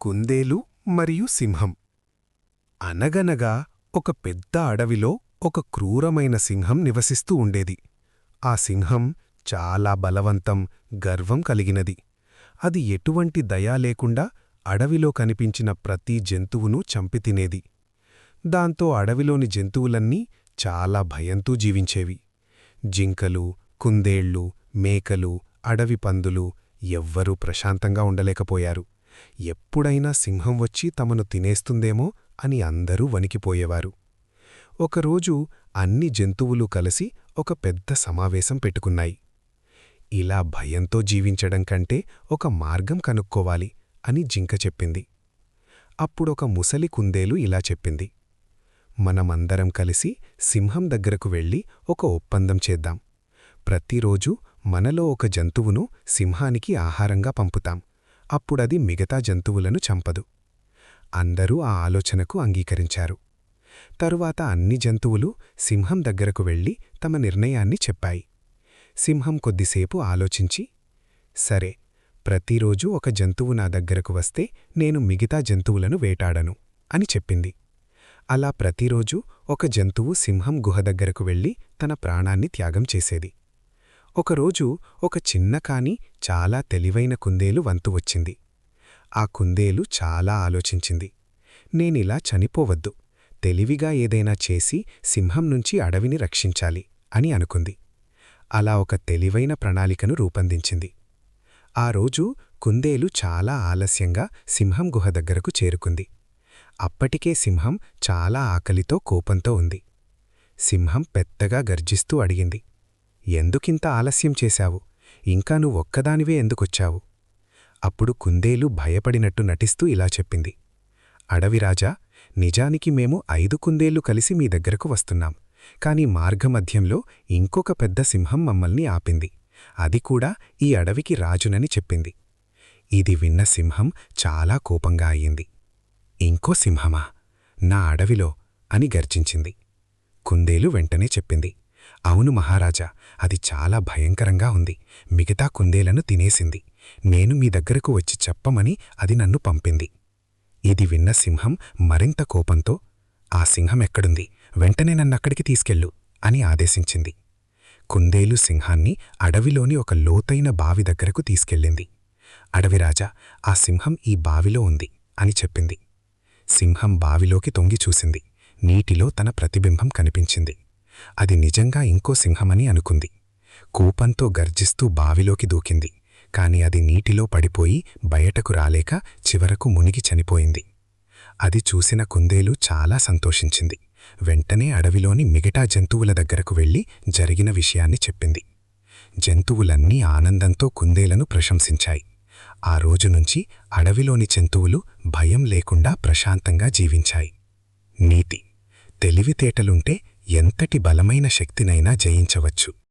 కుందేలు మరియు సింహం. అనగనగా ఒక పెద్ద అడవిలో ఒక క్రూరమైన సింహం నివసిస్తూ ఉండేది. ఆ సింహం చాలా బలవంతం, గర్వం కలిగినది. అది ఎటువంటి దయా లేకుండా అడవిలో కనిపించిన ప్రతి జంతువునూ చంపితినేది. దాంతో అడవిలోని జంతువులన్నీ చాలా భయంతో జీవించేవి. జింకలు, కుందేళ్లు, మేకలు, అడవి పందులు ఎవ్వరూ ప్రశాంతంగా ఉండలేకపోయారు. ఎప్పుడైనా సింహం వచ్చి తమను తినేస్తుందేమో అని అందరూ వణికిపోయేవారు. ఒకరోజు అన్ని జంతువులు కలిసి ఒక పెద్ద సమావేశం పెట్టుకున్నాయి. ఇలా భయంతో జీవించడం కంటే ఒక మార్గం కనుక్కోవాలి అని జింక చెప్పింది. అప్పుడొక ముసలి కుందేలు ఇలా చెప్పింది: మనమందరం కలిసి సింహం దగ్గరకు వెళ్ళి ఒక ఒప్పందం చేద్దాం. ప్రతిరోజూ మనలో ఒక జంతువును సింహానికి ఆహారంగా పంపుతాం. అప్పుడది మిగతా జంతువులను చంపదు. అందరూ ఆ ఆలోచనకు అంగీకరించారు. తరువాత అన్ని జంతువులు సింహం దగ్గరకు వెళ్ళి తమ నిర్ణయాన్ని చెప్పాయి. సింహం కొద్దిసేపు ఆలోచించి, సరే, ప్రతిరోజూ ఒక జంతువు నా దగ్గరకు వస్తే నేను మిగతా జంతువులను వేటాడను అని చెప్పింది. అలా ప్రతిరోజూ ఒక జంతువు సింహం గుహ దగ్గరకు వెళ్ళి తన ప్రాణాన్ని త్యాగం చేసేది. ఒకరోజు ఒక చిన్న కాని చాలా తెలివైన కుందేలు వంతు వచ్చింది. ఆ కుందేలు చాలా ఆలోచించింది. నేనిలా చనిపోవద్దు, తెలివిగా ఏదైనా చేసి సింహం నుంచి అడవిని రక్షించాలి అని అనుకుంది. అలా ఒక తెలివైన ప్రణాళికను రూపొందించింది. ఆ రోజు కుందేలు చాలా ఆలస్యంగా సింహం గుహ దగ్గరకు చేరుకుంది. అప్పటికే సింహం చాలా ఆకలితో కోపంతో ఉంది. సింహం పెద్దగా గర్జిస్తూ అడిగింది: ఎందుకింత ఆలస్యం చేశావు? ఇంకా నువ్వొక్కదానివే ఎందుకొచ్చావు? అప్పుడు కుందేలు భయపడినట్టు నటిస్తూ ఇలా చెప్పింది: అడవిరాజా, నిజానికి మేము 5 కుందేళ్లు కలిసి మీ దగ్గరకు వస్తున్నాం. కాని మార్గమధ్యంలో ఇంకొక పెద్ద సింహం మమ్మల్ని ఆపింది. అది కూడా ఈ అడవికి రాజునని చెప్పింది. ఇది విన్న సింహం చాలా కోపంగా అయ్యింది. ఇంకో సింహమా నా అడవిలో అని గర్జించింది. కుందేలు వెంటనే చెప్పింది: అవును మహారాజా, అది చాలా భయంకరంగా ఉంది. మిగతా కుందేలను తినేసింది. నేను మీ దగ్గరకు వచ్చి చెప్పమని అది నన్ను పంపింది. ఇది విన్న సింహం మరింత కోపంతో, ఆ సింహం ఎక్కడుంది? వెంటనే నన్నక్కడికి తీసుకెళ్ళు అని ఆదేశించింది. కుందేలు సింహాన్ని అడవిలోని ఒక లోతైన బావి దగ్గరకు తీసుకెళ్ళింది. అడవిరాజా, ఆ సింహం ఈ బావిలో ఉంది అని చెప్పింది. సింహం బావిలోకి తొంగి చూసింది. నీటిలో తన ప్రతిబింబం కనిపించింది. అది నిజంగా ఇంకో సింహమని అనుకుంది. కోపంతో గర్జిస్తూ బావిలోకి దూకింది. కాని అది నీటిలో పడిపోయి బయటకు రాలేక చివరకు మునిగి చనిపోయింది. అది చూసిన కుందేలు చాలా సంతోషించింది. వెంటనే అడవిలోని మిగతా జంతువుల దగ్గరకు వెళ్ళి జరిగిన విషయాన్ని చెప్పింది. జంతువులన్నీ ఆనందంతో కుందేలను ప్రశంసించాయి. ఆ రోజునుంచి అడవిలోని జంతువులు భయం లేకుండా ప్రశాంతంగా జీవించాయి. నీతి: తెలివితేటలుంటే ఎంతటి బలమైన శక్తినైనా జయించవచ్చు.